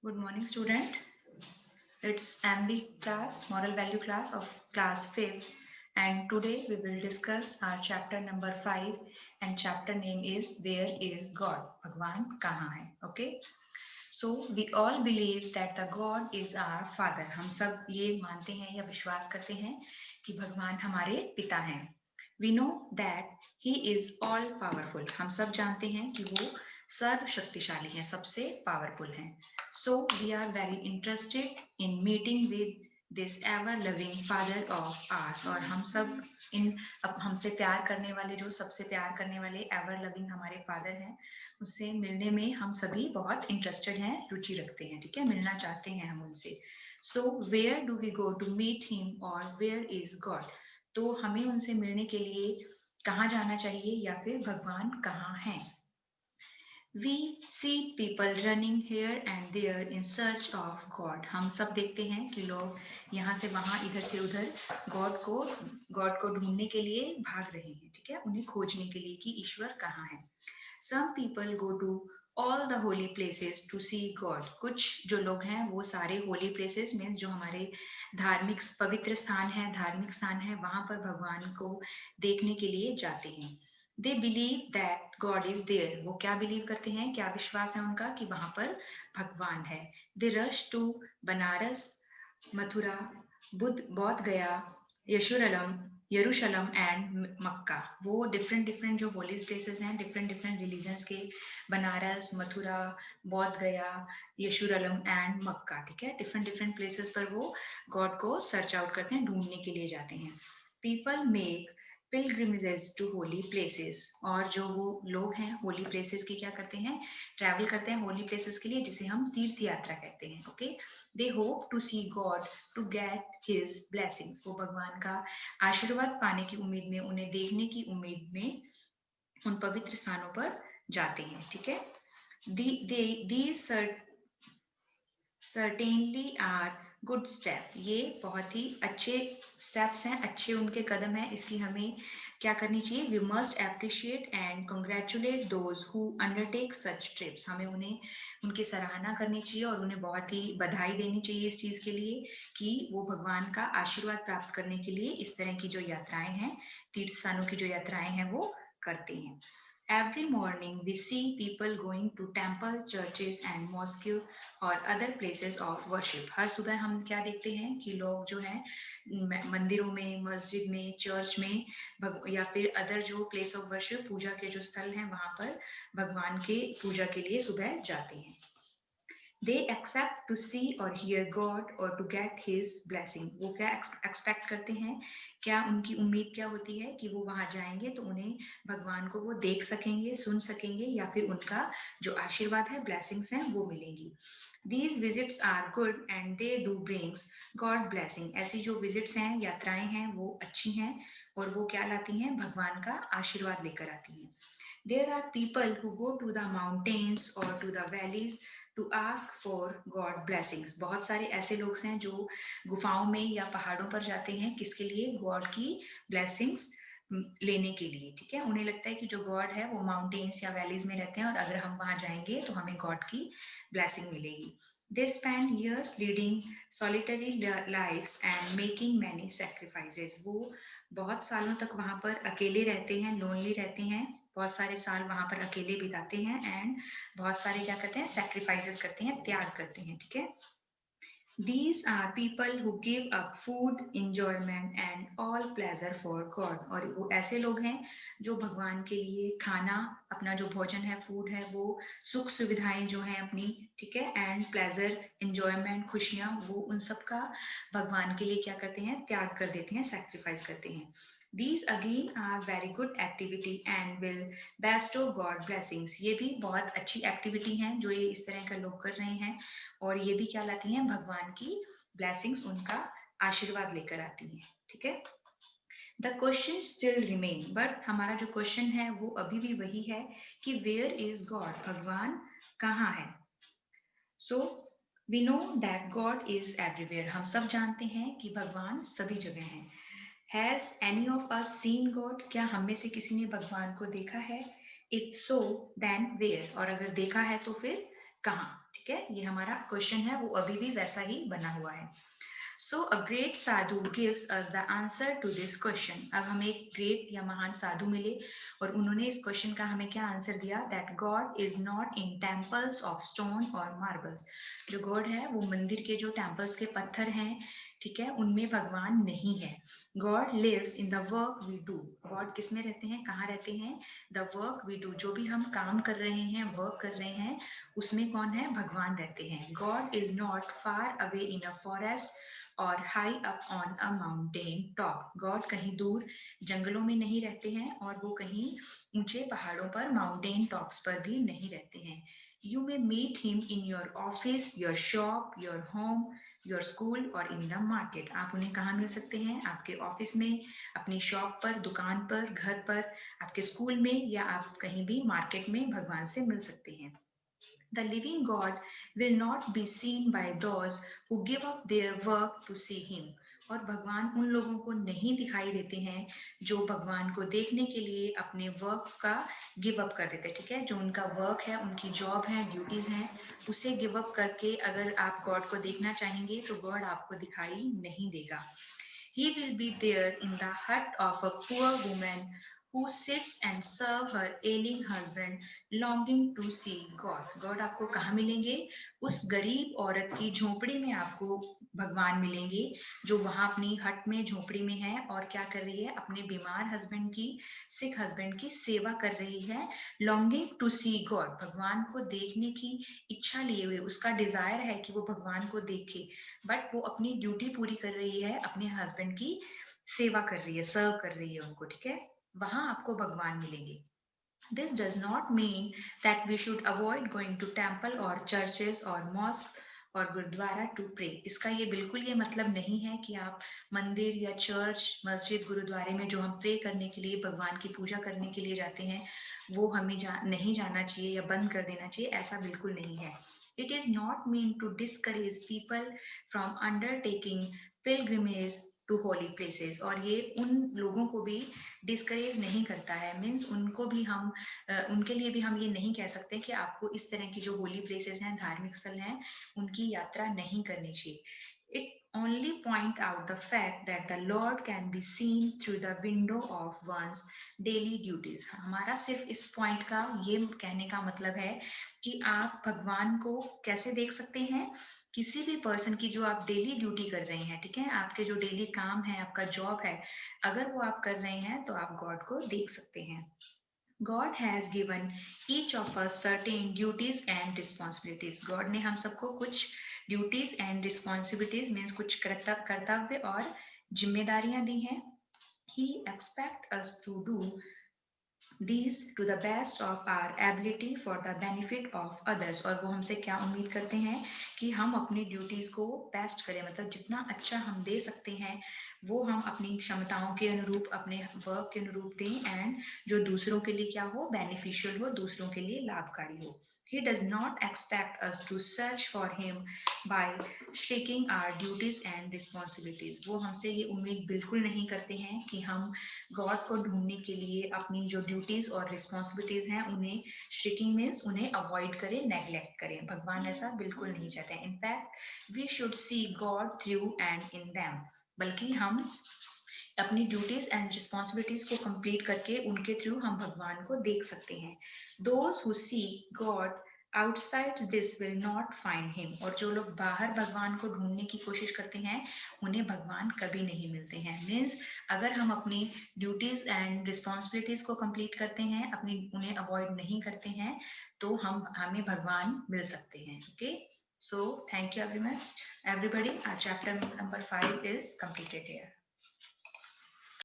Good morning, student. It's MV class, moral value class of class 5th, and today we will discuss our chapter number 5 and chapter name is Where is God? Bhagwan kahan hai? Okay. So we all believe that the God is our father. हम सब ये मानते हैं या विश्वास करते हैं कि भगवान हमारे पिता हैं. We know that he is all powerful. हम सब जानते हैं कि वो सर्वशक्तिशाली हैं, सबसे पावरफुल हैं. So we are very interested in meeting with this ever loving father of ours. और हम सब इन अब हमसे प्यार करने वाले, जो सबसे प्यार करने वाले एवर लविंग हमारे फादर हैं, उससे मिलने में हम सभी बहुत इंटरेस्टेड हैं, रुचि रखते हैं. ठीक है, मिलना चाहते हैं हम उनसे. So where do we go to meet him और वेयर इज गॉड? तो हमें उनसे मिलने के लिए कहाँ जाना चाहिए या फिर भगवान कहाँ हैं? We see people running here and there in search of God. हम सब देखते हैं कि लोग यहाँ से वहाँ, इधर से उधर गॉड को ढूंढने के लिए भाग रहे हैं. ठीक है, उन्हें खोजने के लिए कि ईश्वर कहाँ है. Some people go to all the holy places to see God. कुछ जो लोग हैं वो सारे holy places मीन्स जो हमारे धार्मिक पवित्र स्थान है वहां पर भगवान को देखने के लिए जाते हैं. They believe that God is there. वो क्या बिलीव करते हैं, क्या विश्वास है उनका कि वहां पर भगवान है. They rush to Banaras, Mathura, बौद्ध गया, यरूशलम एंड मक्का. वो डिफरेंट जो होली प्लेसेस हैं, डिफरेंट रिलीजन्स के, बनारस, मथुरा, बौद्ध गया, यशुरलम एंड मक्का. ठीक है, डिफरेंट प्लेसेस पर वो गॉड को सर्च आउट करते हैं, ढूंढने के लिए जाते हैं. People make pilgrimages to holy places. और जो वो लोग हैं होली प्लेसेस की क्या करते हैं, ट्रैवल करते हैं होली प्लेसेस के लिए, जिसे हम तीर्थ यात्रा कहते हैं. Okay, they hope to see God to get his blessings. वो भगवान का आशीर्वाद पाने की उम्मीद में, उन्हें देखने की उम्मीद में उन पवित्र स्थानों पर जाते हैं. ठीक है, these certainly are good step. ये बहुत ही अच्छे steps हैं, अच्छे उनके कदम हैं. इसकी हमें क्या करनी चाहिए? We must appreciate and congratulate those who undertake such trips. हमें उनकी सराहना करनी चाहिए और उन्हें बहुत ही बधाई देनी चाहिए इस चीज के लिए कि वो भगवान का आशीर्वाद प्राप्त करने के लिए इस तरह की जो यात्राएं हैं, तीर्थ स्थानों की जो यात्राएं हैं, वो करते हैं. Every morning we see people going to temple, churches and mosques और other places of worship. हर सुबह हम क्या देखते हैं कि लोग जो हैं मंदिरों में, मस्जिद में, चर्च में या फिर अदर जो प्लेस ऑफ वर्शिप, पूजा के जो स्थल हैं, वहां पर भगवान के पूजा के लिए सुबह जाते हैं. They accept to see or hear God or to get His blessing. वो क्या एक्सपेक्ट करते हैं, क्या उनकी उम्मीद क्या होती है कि वो वहां जाएंगे तो उन्हें भगवान को वो देख सकेंगे, सुन सकेंगे या फिर उनका जो आशीर्वाद है, ब्लेसिंग्स हैं, वो मिलेंगी. These visits are good and they do brings God blessing. ऐसी जो visits हैं, यात्राएं हैं, वो अच्छी हैं और वो क्या लाती हैं, भगवान का आशीर्वाद लेकर आती हैं. There are people who go to the mountains or to the valleys to ask for God blessings. बहुत सारे ऐसे लोग हैं जो गुफाओं में या पहाड़ों पर जाते हैं, किसके लिए? गॉड की blessings लेने के लिए. ठीक है, उन्हें लगता है कि जो गॉड है वो माउंटेन्स या वैलीज में रहते हैं और अगर हम वहां जाएंगे तो हमें गॉड की ब्लेसिंग मिलेगी. They spend years leading solitary lives and making many sacrifices. वो बहुत सालों तक वहां पर अकेले रहते हैं, लोनली रहते हैं, बहुत सारे साल वहां पर अकेले बिताते हैं एंड बहुत सारे क्या करते हैं, सैक्रिफाइसेस करते हैं, त्याग करते हैं. ठीक है, These are people who give up food, enjoyment and all pleasure for God. और वो ऐसे लोग हैं जो भगवान के लिए खाना, अपना जो भोजन है, फूड है, वो सुख सुविधाएं जो हैं अपनी, ठीक है, एंड प्लेजर, एंजॉयमेंट, खुशियां, वो उन सब का भगवान के लिए क्या करते हैं, त्याग कर देते हैं, सैक्रिफाइस करते हैं. These again are very good activity and will bestow God blessings. ये भी बहुत अच्छी एक्टिविटी हैं जो ये इस तरह का लोग कर रहे हैं और ये भी क्या लाती हैं, भगवान की ब्लेसिंग्स, उनका आशीर्वाद लेकर आती हैं. ठीक है, the question still remain. But हमारा जो क्वेश्चन है वो अभी भी वही है कि वेयर इज गॉड? भगवान कहाँ है? So we know that God is everywhere. हम सब जानते हैं कि भगवान सभी जगह हैं. Has any of us seen God? क्या हम में से किसी ने भगवान को देखा है? If so, then where? और अगर देखा है तो फिर कहाँ, ठीक है, ये हमारा क्वेश्चन है, वो अभी भी वैसा ही बना हुआ है. So a great sadhu gives us the answer to this question. अब हमें एक great या महान साधु मिले और उन्होंने इस क्वेश्चन का हमें क्या आंसर दिया? That God is not in temples of stone or marbles. जो गॉड है वो मंदिर के जो टेम्पल्स के पत्थर हैं, ठीक है, उनमें भगवान नहीं है. God lives in the work we do. God किस में रहते हैं, कहाँ रहते हैं? The work we do. जो भी हम काम कर रहे हैं, वर्क कर रहे हैं, उसमें कौन है? भगवान रहते हैं. God is not far away in a forest और high up on a mountain top. God कहीं दूर जंगलों में नहीं रहते हैं और वो कहीं ऊंचे पहाड़ों पर, माउंटेन टॉप्स पर भी नहीं रहते हैं. You may meet him in your office, your shop, your home, your school और इन द मार्केट. आप उन्हें कहाँ मिल सकते हैं? आपके ऑफिस में, अपनी शॉप पर, दुकान पर, घर पर, आपके स्कूल में, या आप कहीं भी मार्केट में भगवान से मिल सकते हैं. The living God will not be seen by those who give up their work to see him. और भगवान उन लोगों को नहीं दिखाई देते हैं जो भगवान को देखने के लिए अपने वर्क का गिव अप कर देते हैं, ठीक है, जो उनका वर्क है, उनकी जॉब है, ड्यूटीज हैं, उसे गिव अप करके अगर आप गॉड को देखना चाहेंगे तो गॉड आपको दिखाई नहीं देगा. He will be there in the hut of a poor woman who sits and serve her ailing husband, longing to see God. God आपको कहाँ मिलेंगे? उस गरीब औरत की झोपड़ी में आपको भगवान मिलेंगे, जो वहां अपनी हट में, झोपड़ी में है और क्या कर रही है? अपने बीमार हस्बैंड की, सिक हस्बैंड की सेवा कर रही है. लॉन्गिंग टू सी गॉड, भगवान को देखने की इच्छा लिए हुए, उसका डिजायर है कि वो भगवान को देखे, बट वो अपनी ड्यूटी पूरी कर रही है, अपने हस्बैंड की सेवा कर रही है, सर्व कर रही है उनको, ठीक है, वहां आपको भगवान मिलेंगे. This does not mean that we should avoid going to temple or churches or mosques और गुरुद्वारा टू प्रे. इसका ये बिल्कुल ये मतलब नहीं है कि आप मंदिर या चर्च, मस्जिद, गुरुद्वारे में जो हम प्रे करने के लिए, भगवान की पूजा करने के लिए जाते हैं, वो हमें नहीं जाना चाहिए या बंद कर देना चाहिए. ऐसा बिल्कुल नहीं है. It is not meant to discourage people from undertaking pilgrimage to holy places. और ये उन लोगों को भी डिस्करेज नहीं करता है, मीन्स उनको भी हम उनके लिए भी हम ये नहीं कह सकते कि आपको इस तरह की जो होली प्लेसेस हैं, धार्मिक स्थल हैं, उनकी यात्रा नहीं करनी चाहिए. It only point out the fact that the Lord can be seen through the window of one's daily duties. हमारा सिर्फ इस पॉइंट का ये कहने का मतलब है कि आप भगवान को कैसे देख सकते हैं? किसी भी पर्सन की जो आप डेली ड्यूटी कर रहे हैं, ठीक है, आपके जो डेली काम है, आपका जॉब है, अगर वो आप कर रहे हैं तो आप गॉड को देख सकते हैं. God has given each of us certain duties and responsibilities. God ने हम सबको कुछ duties and responsibilities means कुछ कर्तव्य और जिम्मेदारियां दी हैं. He expects us to do these to the best of our ability for the benefit of others. और वो हमसे क्या उम्मीद करते हैं? कि हम अपनी ड्यूटीज को बेस्ट करें, मतलब जितना अच्छा हम दे सकते हैं वो हम अपनी क्षमताओं के अनुरूप, अपने वर्क के अनुरूप दें, एंड जो दूसरों के लिए क्या हो? बेनिफिशियल हो, दूसरों के लिए लाभकारी हो. He does not expect us to search for him by shirking our duties and responsibilities. वो हमसे ये उम्मीद बिल्कुल नहीं करते हैं कि हम गॉड को ढूंढने के लिए अपनी जो ड्यूटीज और रिस्पॉन्सिबिलिटीज हैं उन्हें श्रिकिंग मीन्स उन्हें अवॉइड करें, नेग्लेक्ट करें. भगवान ऐसा बिल्कुल नहीं चाहते हैं. In fact we should see God through and in them. बल्कि हम अपनी ड्यूटीज एंड रिस्पॉन्सिबिलिटीज को कंप्लीट करके उनके थ्रू हम भगवान को देख सकते हैं. Those who seek God outside this will not find him. और जो लोग बाहर भगवान को ढूंढने की कोशिश करते हैं उन्हें भगवान कभी नहीं मिलते हैं. मीन्स अगर हम अपनी ड्यूटीज एंड रिस्पॉन्सिबिलिटीज को कंप्लीट करते हैं, अपनी उन्हें अवॉइड नहीं करते हैं, तो हमें भगवान मिल सकते हैं. Okay, so thank you everyone, everybody. Our chapter number 5 is completed here.